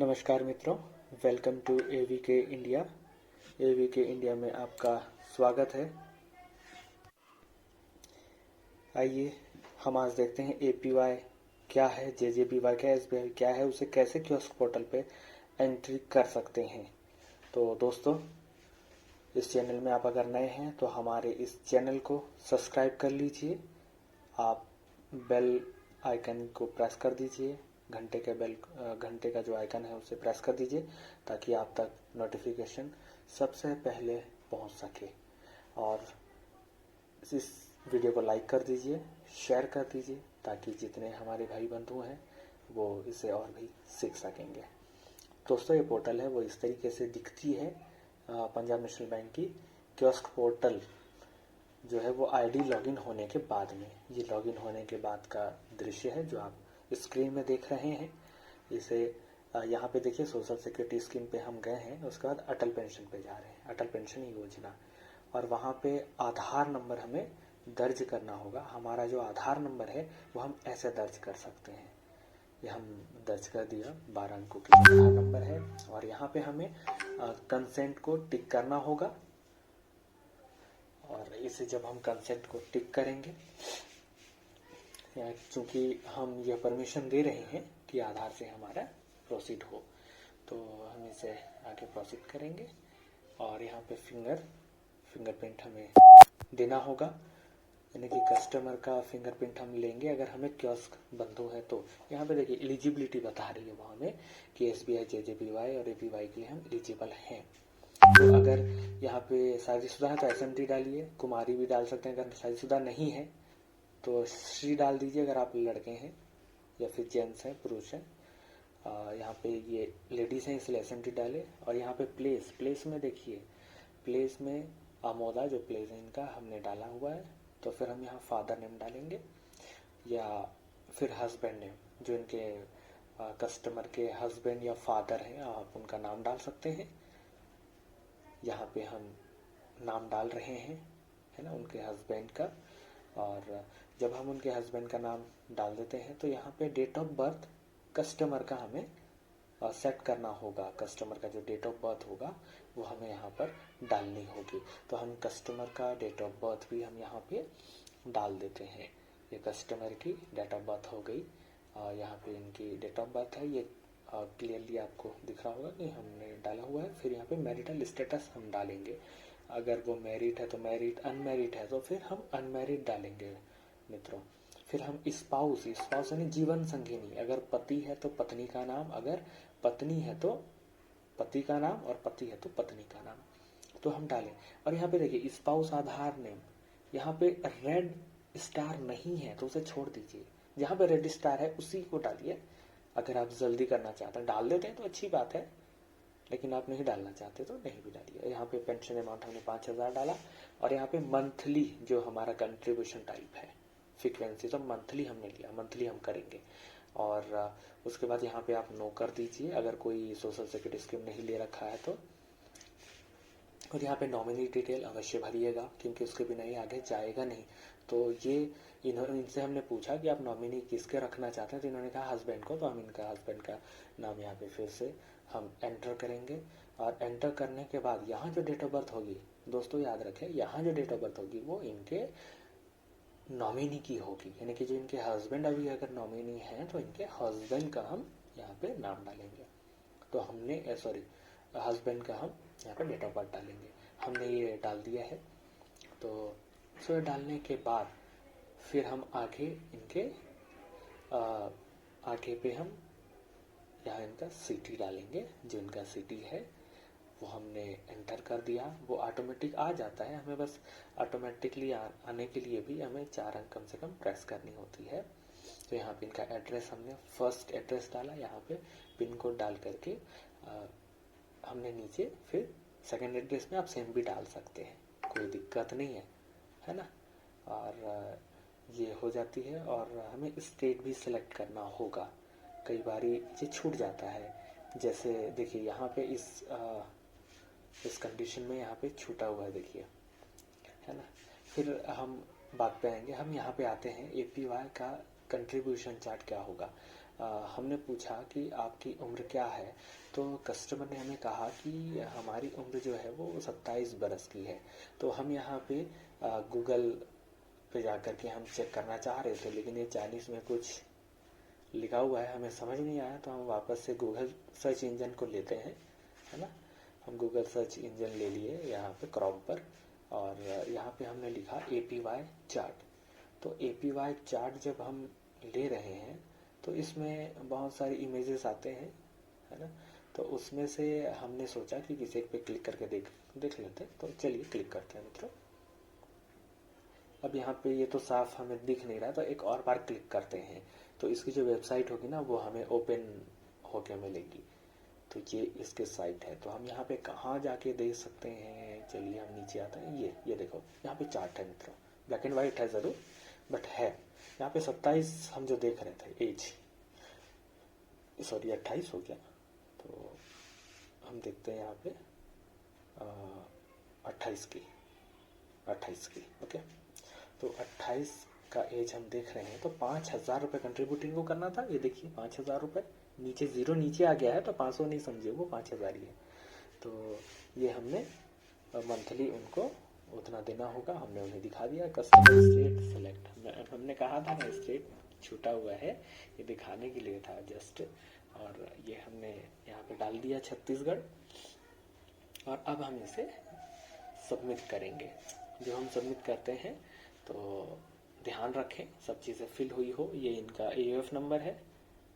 नमस्कार मित्रों, welcome to एवीके India. एवीके India में आपका स्वागत है। आइए हम आज देखते हैं एपीवाई क्या है, जेजेबीवाई क्या है, एसबीआई क्या है, उसे कैसे कियोस्क पोर्टल पे एंट्री कर सकते हैं। तो दोस्तों, इस चैनल में आप अगर नए हैं तो हमारे इस चैनल को सब्सक्राइब कर लीजिए। आप बेल आइकन को प्रेस कर दीजिए, घंटे का जो आइकन है उसे प्रेस कर दीजिए ताकि आप तक नोटिफिकेशन सबसे पहले पहुंच सके। और इस वीडियो को लाइक कर दीजिए, शेयर कर दीजिए ताकि जितने हमारे भाई बंधु हैं वो इसे और भी सीख सकेंगे। दोस्तों, ये पोर्टल है वो इस तरीके से दिखती है। पंजाब नेशनल बैंक की कियोस्क पोर्टल जो है वो आईडी लॉगिन होने के बाद में, ये लॉगिन होने के बाद का दृश्य है जो आप स्क्रीन में देख रहे हैं। इसे यहाँ पे देखिए, सोशल सिक्योरिटी स्कीम पे हम गए हैं, उसके बाद अटल पेंशन पे जा रहे हैं, अटल पेंशन योजना। और वहाँ पे आधार नंबर हमें दर्ज करना होगा। हमारा जो आधार नंबर है वो हम ऐसे दर्ज कर सकते हैं। ये हम दर्ज कर दिया, 12 अंकों की आधार नंबर है। और यहाँ पे हमें कंसेंट को टिक करना होगा। और इसे जब हम कंसेंट को टिक करेंगे, चूंकि हम यह परमिशन दे रहे हैं कि आधार से हमारा प्रोसीड हो, तो हम इसे आगे प्रोसीड करेंगे। और यहाँ पे फिंगरप्रिंट हमें देना होगा, यानी कि कस्टमर का फिंगरप्रिंट हम लेंगे अगर हमें कियोस्क बंधु है तो। यहाँ पे देखिए एलिजिबिलिटी बता रही है वो हमें कि एसबीआई, जेजेबीवाई और एपीवाई के लिए हम एलिजिबल हैं। तो अगर यहाँ पे शादीशुदा है तो एसएमटी डालिए, कुमारी भी डाल सकते हैं। अगर शादीशुदा नहीं है तो श्री डाल दीजिए अगर आप लड़के हैं, या फिर जेंट्स हैं, पुरुष हैं। यहाँ पे ये लेडीज हैं इसलिए एसएमटी डाले। और यहाँ पे प्लेस में देखिए, प्लेस में आमोदा जो प्लेस है इनका हमने डाला हुआ है, तो फिर हम यहाँ फादर नेम डालेंगे, या फिर हस्बैंड नेम, जो इनके कस्टमर के हस्बैंड या फादर हैं, आप उनका नाम डाल सकते हैं। यहाँ पे हम नाम डाल रहे हैं, है ना, उनके हस्बैंड का। और जब हम उनके हस्बैंड का नाम डाल देते हैं तो यहाँ पे डेट ऑफ बर्थ कस्टमर का हमें सेट करना होगा। कस्टमर का जो डेट ऑफ बर्थ होगा वो हमें यहाँ पर डालनी होगी। तो हम कस्टमर का डेट ऑफ बर्थ भी हम यहाँ पे डाल देते हैं। ये कस्टमर की डेट ऑफ बर्थ हो गई। यहाँ पे इनकी डेट ऑफ बर्थ है, ये क्लियरली आपको दिख रहा होगा कि हमने डाला हुआ है। फिर यहाँ पे मैरिटल स्टेटस हम डालेंगे, अगर वो मैरिड है तो मैरिड, अनमैरिड है तो फिर हम अनमैरिड डालेंगे मित्रों। फिर हम स्पाउस यानी जीवन संगिनी, अगर पति है तो पत्नी का नाम, अगर पत्नी है तो पति का नाम, और पति है तो पत्नी का नाम, तो हम डालें। और यहाँ पे देखिए स्पाउस आधार नेम, यहाँ पे रेड स्टार नहीं है तो उसे छोड़ दीजिए, जहाँ पे रेड स्टार है उसी को डालिए। अगर आप जल्दी करना चाहते हैं, डाल देते हैं तो अच्छी बात है, लेकिन आप नहीं डालना चाहते तो नहीं भी डालिए। यहाँ पे पेंशन अमाउंट हमने 5,000 डाला। और यहाँ पे मंथली जो हमारा कंट्रीब्यूशन टाइप है, फ्रीक्वेंसी तो मंथली हमने लिया, मंथली हम करेंगे। और उसके बाद यहाँ पे आप नो कर दीजिए अगर कोई सोशल सिक्योरिटी स्कीम नहीं ले रखा है तो। और यहाँ पे नॉमिनी डिटेल अवश्य भरिएगा, क्योंकि उसके बिना ही आगे जाएगा नहीं। तो ये इनसे हमने पूछा कि आप नॉमिनी किसके रखना चाहते हैं, तो इन्होंने कहा हस्बैंड को, तो हम इनका हस्बैंड का नाम यहाँ पे फिर से हम एंटर करेंगे। और एंटर करने के बाद यहाँ जो डेट ऑफ बर्थ होगी, दोस्तों याद रखें, यहाँ जो डेट ऑफ बर्थ होगी वो इनके नॉमिनी की होगी, यानी कि जो इनके हस्बैंड अभी अगर नॉमिनी हैं तो इनके हस्बैंड का हम यहाँ पे नाम डालेंगे। तो हमने हस्बैंड का हम यहाँ पे डेट ऑफ बर्थ डालेंगे। हमने ये डाल दिया है। तो इसे डालने के बाद फिर हम आगे इनके आगे पे हम यहाँ इनका सिटी डालेंगे। जो इनका सिटी है वो हमने एंटर कर दिया, वो ऑटोमेटिक आ जाता है। हमें बस ऑटोमेटिकली आने के लिए भी हमें 4 अंक कम से कम प्रेस करनी होती है। तो यहाँ पे इनका एड्रेस हमने फर्स्ट एड्रेस डाला, यहाँ पे पिन कोड डाल करके हमने नीचे फिर सेकंड एड्रेस में आप सेम भी डाल सकते हैं, कोई दिक्कत नहीं है ना। और ये हो जाती है। और हमें स्टेट भी सिलेक्ट करना होगा, कई बार ये छूट जाता है। जैसे देखिए यहाँ पे इस कंडीशन में यहाँ पे छूटा हुआ है, देखिए, है ना। फिर हम बात पे आएंगे, हम यहाँ पे आते हैं एपीवाई का कंट्रीब्यूशन चार्ट क्या होगा। हमने पूछा कि आपकी उम्र क्या है, तो कस्टमर ने हमें कहा कि हमारी उम्र जो है वो 27 बरस की है। तो हम यहाँ पे गूगल पे जा कर के हम चेक करना चाह रहे थे, लेकिन ये चाइनीज़ में कुछ लिखा हुआ है, हमें समझ नहीं आया। तो हम वापस से गूगल सर्च इंजन को लेते हैं, है ना। हम गूगल सर्च इंजन ले लिए यहाँ पे क्रोम पर, और यहाँ पे हमने लिखा APY चार्ट। तो APY चार्ट जब हम ले रहे हैं तो इसमें बहुत सारी इमेजेस आते हैं, है ना। तो उसमें से हमने सोचा कि किसी एक पे क्लिक करके देख लेते हैं। तो चलिए क्लिक करते हैं मित्रों। अब यहाँ पे ये तो साफ हमें दिख नहीं रहा, तो एक और बार क्लिक करते हैं तो इसकी जो वेबसाइट होगी ना वो हमें ओपन होके मिलेगी। तो ये इसके साइट है। तो हम यहाँ पे कहाँ जाके देख सकते हैं, चलिए हम नीचे आते हैं। ये देखो यहाँ पे चार्ट है मित्रों, ब्लैक एंड वाइट है ज़रूर बट है। यहाँ पे 27 हम जो देख रहे थे एज, सॉरी 28 हो गया। तो हम देखते हैं यहाँ पे 28 की ओके। तो 28 का एज हम देख रहे हैं। तो 5,000 रुपये कंट्रीब्यूटिंग को करना था। ये देखिए 5,000 रुपये, नीचे ज़ीरो नीचे आ गया है तो 500 नहीं समझिए, वो 5,000 ही है। तो ये हमने मंथली उनको उतना देना होगा, हमने उन्हें दिखा दिया। कस्टमर स्टेट सेलेक्ट, हमने कहा था ना स्टेट छूटा हुआ है, ये दिखाने के लिए था जस्ट। और ये हमने यहाँ पे डाल दिया छत्तीसगढ़। और अब हम इसे सबमिट करेंगे। जो हम सबमिट करते हैं तो ध्यान रखें सब चीज़ें फिल हुई हो। ये इनका AOF नंबर है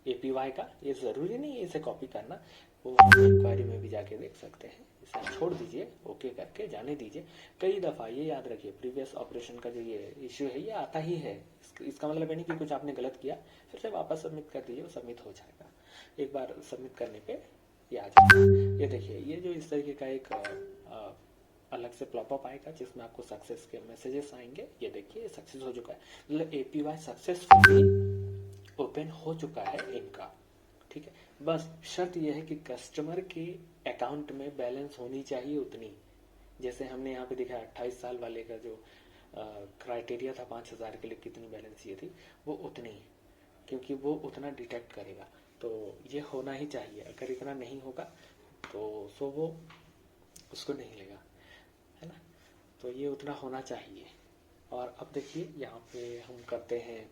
APY का, ये ज़रूरी नहीं है इसे कॉपी करना, वो हम इंक्वायरी में भी जाके देख सकते हैं। इसे छोड़ दीजिए, ओके करके जाने दीजिए। कई दफ़ा ये याद रखिए, प्रीवियस ऑपरेशन का जो ये इश्यू है ये आता ही है। इसका मतलब है नहीं कि कुछ आपने गलत किया, फिर से वापस सबमिट कर दीजिए, वो सबमिट हो जाएगा। एक बार सबमिट करने पे ये आ जाएगा। ये देखिए, ये जो इस तरीके का एक अलग से पॉपअप आएगा जिसमें आपको सक्सेस के मैसेजेस आएंगे। ये देखिए सक्सेस हो चुका है, मतलब APY सक्सेसफुली ओपन हो चुका है इनका, ठीक है। बस शर्त यह है कि कस्टमर के अकाउंट में बैलेंस होनी चाहिए उतनी, जैसे हमने यहाँ पे देखा 28 साल वाले का जो क्राइटेरिया था 5,000 के लिए कितनी बैलेंस ये थी, वो उतनी, क्योंकि वो उतना डिटेक्ट करेगा। तो ये होना ही चाहिए, अगर इतना नहीं होगा तो सो वो उसको नहीं लेगा, है ना। तो ये उतना होना चाहिए। और अब देखिए यहाँ पे हम करते हैं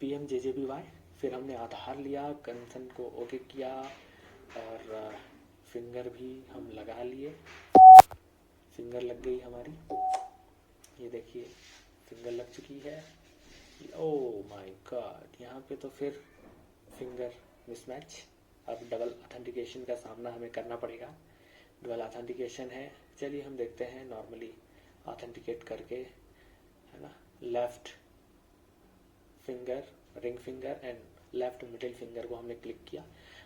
PMJJBY, फिर हमने आधार लिया, कंसेंट को ओके किया, और फिंगर भी हम लगा लिए। फिंगर लग गई हमारी, ये देखिए फिंगर लग चुकी है। ओह माय गॉड, यहाँ पे तो फिर फिंगर मिसमैच। अब डबल ऑथेंटिकेशन का सामना हमें करना पड़ेगा। डबल ऑथेंटिकेशन है, चलिए हम देखते हैं नॉर्मली ऑथेंटिकेट करके, है ना। Left finger, ring finger and left middle finger को हमने क्लिक किया,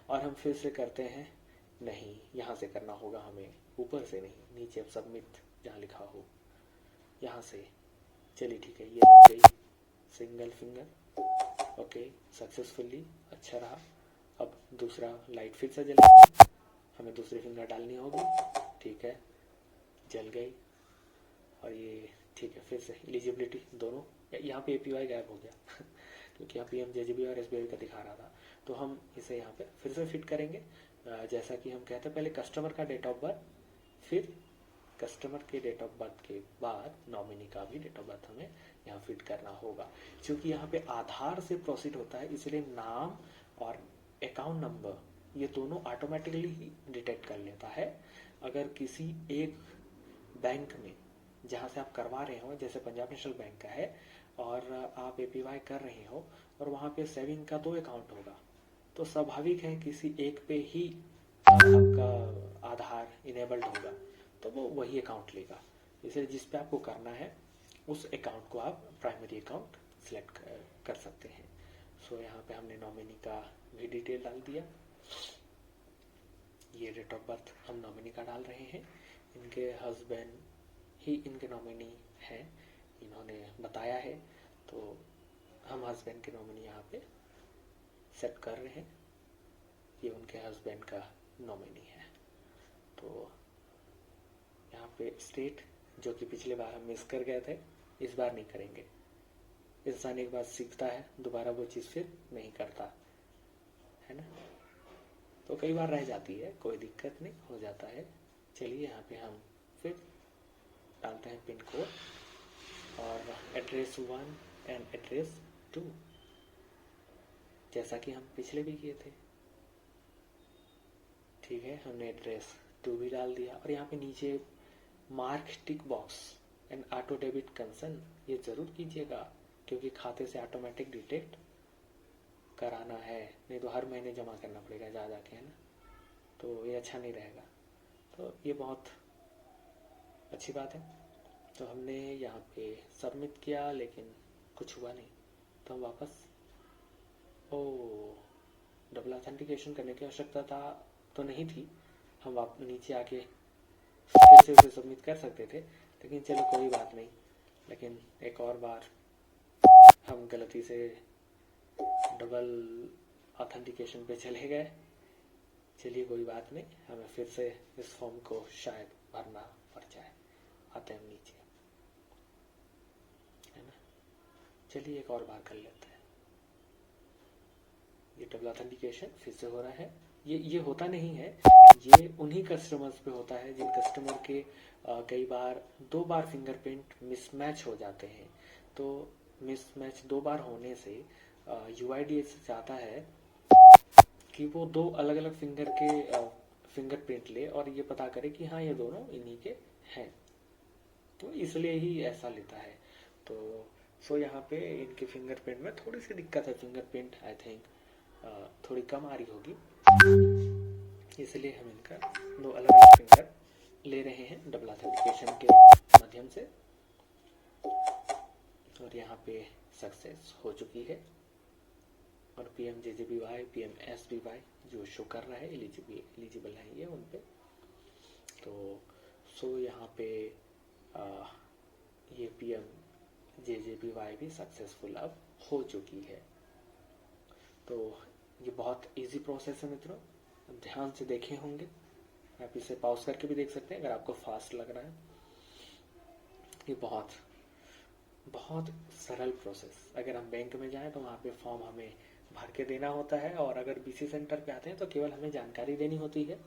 और हम फिर से करते हैं। नहीं, यहाँ से करना होगा हमें, ऊपर से नहीं, नीचे सबमिट जहाँ लिखा हो यहाँ से। चलिए ठीक है, ये लग गई सिंगल फिंगर, ओके सक्सेसफुली, अच्छा रहा। अब दूसरा लाइट फिर से जलेगी, हमें दूसरी फिंगर डालनी होगी, ठीक है जल गई। और ये ठीक है, फिर से एलिजिबिलिटी दोनों, यहाँ पे APY गायब हो गया क्योंकि यहाँ PMJJBY और SBI का दिखा रहा था। तो हम इसे यहाँ पे फिर से फिट करेंगे, जैसा कि हम कहते हैं पहले कस्टमर का डेट ऑफ बर्थ, फिर कस्टमर के डेट ऑफ बर्थ के बाद नॉमिनी का भी डेट ऑफ बर्थ हमें यहाँ फिट करना होगा। क्योंकि यहाँ पे आधार से प्रोसीड होता है, इसलिए नाम और अकाउंट नंबर ये दोनों ऑटोमेटिकली ही डिटेक्ट कर लेता है। अगर किसी एक बैंक में जहाँ से आप करवा रहे हो, जैसे पंजाब नेशनल बैंक का है और आप APY कर रहे हो, और वहाँ पे सेविंग का 2 अकाउंट होगा, तो स्वाभाविक है किसी एक पे ही आपका आधार इनेबल्ड होगा, तो वो वही अकाउंट लेगा। इसलिए जिस पे आपको करना है उस अकाउंट को आप प्राइमरी अकाउंट सिलेक्ट कर सकते हैं। सो यहाँ पे हमने नॉमिनी का भी डिटेल डाल दिया। ये डेट ऑफ बर्थ हम नॉमिनी का डाल रहे हैं, इनके हस्बैंड ही इनके नॉमिनी हैं, इन्होंने बताया है, तो हम हस्बैंड के नॉमिनी यहाँ पे सेट कर रहे हैं। ये उनके हस्बैंड का नॉमिनी है। तो यहाँ पे स्टेट, जो कि पिछले बार हम मिस कर गए थे, इस बार नहीं करेंगे, इंसान एक बार सीखता है, दोबारा वो चीज़ फिर नहीं करता है ना। तो कई बार रह जाती है, कोई दिक्कत नहीं, हो जाता है। चलिए यहाँ पे हम फिर डालते हैं पिन कोड और एड्रेस 1 एंड एड्रेस 2, जैसा कि हम पिछले भी किए थे। ठीक है, हमने एड्रेस 2 भी डाल दिया और यहाँ पे नीचे mark tick box and auto debit concern, ये ज़रूर कीजिएगा क्योंकि खाते से ऑटोमेटिक डिटेक्ट कराना है, नहीं तो हर महीने जमा करना पड़ेगा जा के, है ना, तो ये अच्छा नहीं रहेगा। तो ये बहुत अच्छी बात है। तो हमने यहाँ पे सबमिट किया लेकिन कुछ हुआ नहीं, तो हम वापस डबल ऑथेंटिकेशन करने की आवश्यकता तो नहीं थी, हम नीचे आके फिर से उसे सबमिट कर सकते थे, लेकिन चलो कोई बात नहीं। लेकिन एक और बार हम गलती से डबल ऑथेंटिकेशन पे चले गए। चलिए कोई बात नहीं, हमें फिर से इस फॉर्म को शायद भरना पड़ जाए। आते हैं नीचे, है ना। चलिए एक और बार कर लेते हैं। ये डबल ऑथेंटिकेशन फिर से हो रहा है। ये होता नहीं है, ये उन्हीं कस्टमर्स पे होता है जिन कस्टमर के कई बार 2 बार फिंगरप्रिंट मिसमैच हो जाते हैं। तो मिसमैच 2 बार होने से UIDAI चाहता है कि वो 2 अलग अलग फिंगरप्रिंट ले और ये पता करे कि हाँ ये दोनों इन्हीं के हैं, तो इसलिए ही ऐसा लेता है। तो यहाँ पे इनके फिंगरप्रिंट में थोड़ी सी दिक्कत है, फिंगरप्रिंट आई थिंक थोड़ी कम आ रही होगी, इसलिए हम इनका 2 अलग अलग फिंगर ले रहे हैं डबल ऑथेंटिकेशन के माध्यम से। और यहाँ पे सक्सेस हो चुकी है और PMJJBY PMSBY जो शो कर रहा है एलिजिबल है ये उन पे। तो यहाँ पे ये PMJJBY भी सक्सेसफुल अब हो चुकी है। तो ये बहुत इजी प्रोसेस है मित्रों, ध्यान से देखे होंगे, आप इसे पॉज करके भी देख सकते हैं अगर आपको फास्ट लग रहा है। ये बहुत बहुत सरल प्रोसेस। अगर हम बैंक में जाएं तो वहाँ पे फॉर्म हमें भर के देना होता है, और अगर BC सेंटर पे आते हैं तो केवल हमें जानकारी देनी होती है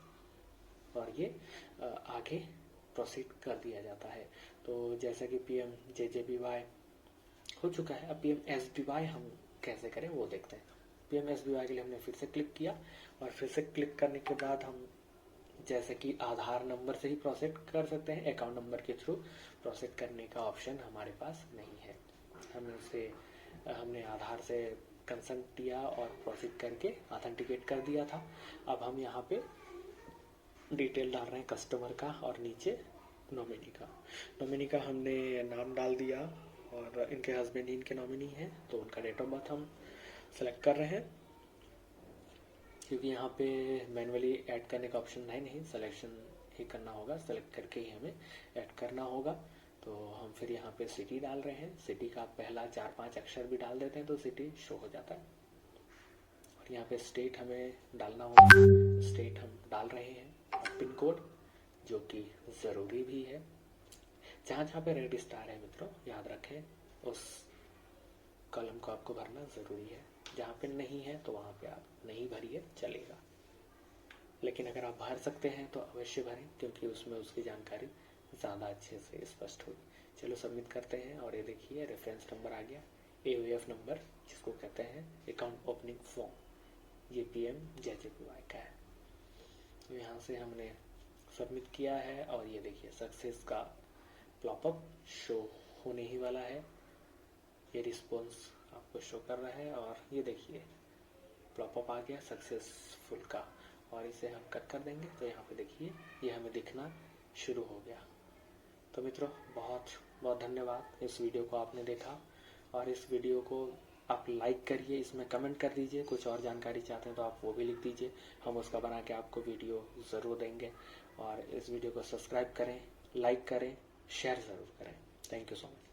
और ये आगे प्रोसीड कर दिया जाता है। तो जैसा कि PMJJBY हो चुका है, अब PMSBY हम कैसे करें वो देखते हैं। PMSBY के लिए हमने फिर से क्लिक किया और फिर से क्लिक करने के बाद हम जैसे कि आधार नंबर से ही प्रोसेस कर सकते हैं, अकाउंट नंबर के थ्रू प्रोसेस करने का ऑप्शन हमारे पास नहीं है। हमने आधार से कंसेंट दिया और प्रोसेस करके ऑथेंटिकेट कर दिया था। अब हम यहाँ पे डिटेल डाल रहे हैं कस्टमर का और नीचे नॉमिनी का हमने नाम डाल दिया और इनके हस्बैंड ही इनके नॉमिनी हैं, तो उनका डेट ऑफ बर्थ हम सेलेक्ट कर रहे हैं क्योंकि यहाँ पे मैनुअली ऐड करने का ऑप्शन नहीं, सिलेक्शन ही करना होगा, सेलेक्ट करके ही हमें ऐड करना होगा। तो हम फिर यहाँ पे सिटी डाल रहे हैं, सिटी का पहला 4-5 अक्षर भी डाल देते हैं तो सिटी शो हो जाता है। और यहाँ पे स्टेट हमें डालना होगा, स्टेट हम डाल रहे हैं, और पिन कोड जो कि ज़रूरी भी है। जहाँ जहाँ पे रेड स्टार है मित्रों याद रखें उस कॉलम को आपको भरना ज़रूरी है, जहाँ पे नहीं है तो वहाँ पे आप नहीं भरिए चलेगा, लेकिन अगर आप भर सकते हैं तो अवश्य भरें क्योंकि उसमें उसकी जानकारी ज़्यादा अच्छे से स्पष्ट होगी। चलो सबमिट करते हैं और ये देखिए रेफरेंस नंबर आ गया, AOF नंबर जिसको कहते हैं अकाउंट ओपनिंग फॉर्म, ये PMJJBY का है। तो यहाँ से हमने सबमिट किया है और ये देखिए सक्सेस का पॉपअप शो होने ही वाला है, ये रिस्पॉन्स आपको शो कर रहा है और ये देखिए पॉपअप आ गया सक्सेसफुल का, और इसे हम कट कर देंगे तो यहाँ पे देखिए ये हमें दिखना शुरू हो गया। तो मित्रों बहुत बहुत धन्यवाद, इस वीडियो को आपने देखा और इस वीडियो को आप लाइक करिए, इसमें कमेंट कर दीजिए, कुछ और जानकारी चाहते हैं तो आप वो भी लिख दीजिए, हम उसका बना के आपको वीडियो ज़रूर देंगे। और इस वीडियो को सब्सक्राइब करें, लाइक करें, शेयर ज़रूर करें। Thank you so much.